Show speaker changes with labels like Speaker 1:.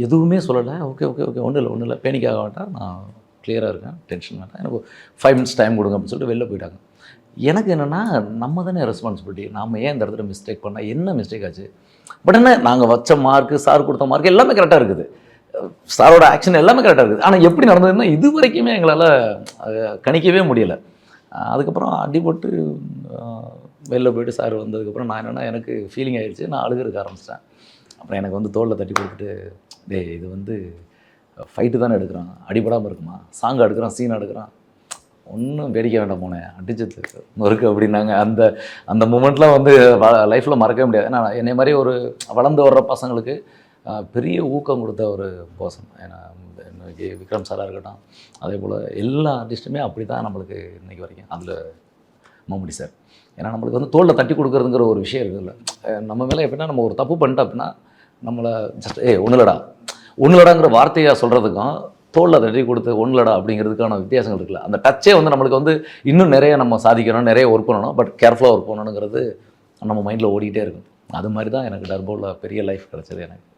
Speaker 1: எதுவுமே சொல்லலை. Okay okay okay ஒன்றும் இல்லை பேனிக்காக வேண்டாம், நான் கிளியராக இருக்கேன், டென்ஷன் வேண்டாம், எனக்கு 5 மினிட்ஸ் டைம் கொடுங்க அப்படின்னு சொல்லிட்டு வெளில போயிட்டாங்க. எனக்கு என்னென்னா நம்ம தானே ரெஸ்பான்சிபிலிட்டி, நாம் ஏன் இந்த இடத்துல மிஸ்டேக் பண்ணால் என்ன மிஸ்டேக் ஆச்சு? பட் என்ன நாங்கள் வச்ச மார்க்கு, சார் கொடுத்த மார்க் எல்லாமே கரெக்டாக இருக்குது, சாரோட ஆக்ஷன் எல்லாமே கரெக்டாக இருக்குது. ஆனால் எப்படி நடந்ததுன்னா இது வரைக்குமே எங்களால் கணிக்கவே முடியலை. அதுக்கப்புறம் அடிபட்டு வெளில போயிட்டு சார் வந்ததுக்கப்புறம் நான் என்னென்னா எனக்கு ஃபீலிங் ஆகிடுச்சு, நான் அழுகிறதுக்கு ஆரம்பிச்சிட்டேன். அப்புறம் எனக்கு வந்து தோளில் தட்டி கொடுத்துட்டு, இது வந்து ஃபைட்டு தானே எடுக்கிறான், அடிபடாமல் இருக்குமா, சாங் எடுக்கிறான், சீன் எடுக்கிறான், ஒன்றும் வேடிக்கை வேண்டாம் போனேன் அடிச்சது நொறுக்கு அப்படின்னாங்க. அந்த அந்த மூமெண்ட்லாம் வந்து லைஃப்பில் மறக்கவே முடியாது. ஏன்னா என்னை மாதிரி ஒரு வளர்ந்து வர்ற பசங்களுக்கு பெரிய ஊக்கம் கொடுத்த ஒரு பர்சன். ஏன்னா இன்னைக்கு விக்ரம் சாராக இருக்கட்டும், அதே போல் எல்லா ஆர்டிஸ்ட்டுமே அப்படி தான் நம்மளுக்கு இன்றைக்கி வரைக்கும். அதில் மம்முட்டி சார், ஏன்னா நம்மளுக்கு வந்து தோளில் தட்டி கொடுக்குறதுங்கிற ஒரு விஷயம் இருக்குதுல்ல, நம்ம மேலே எப்படின்னா நம்ம ஒரு தப்பு பண்ணிட்டோம் அப்படின்னா நம்மளை ஜஸ்ட் ஒன்றுலடாங்கிற வார்த்தையாக சொல்கிறதுக்கும் தோளில் தட்டி கொடுத்து ஒன்றுலடா அப்படிங்கிறதுக்கான வித்தியாசங்கள் இருக்குல்ல. அந்த டச்சே வந்து நம்மளுக்கு வந்து இன்னும் நிறைய நம்ம சாதிக்கணும், நிறைய ஒர்க் பண்ணணும், பட் கேர்ஃபுல்லாக ஒர்க் பண்ணணுங்கிறது நம்ம மைண்டில் ஓடிக்கிட்டே இருக்கும். அது மாதிரி தான் எனக்கு டர்போவில் பெரிய லைஃப் கிடச்சது எனக்கு.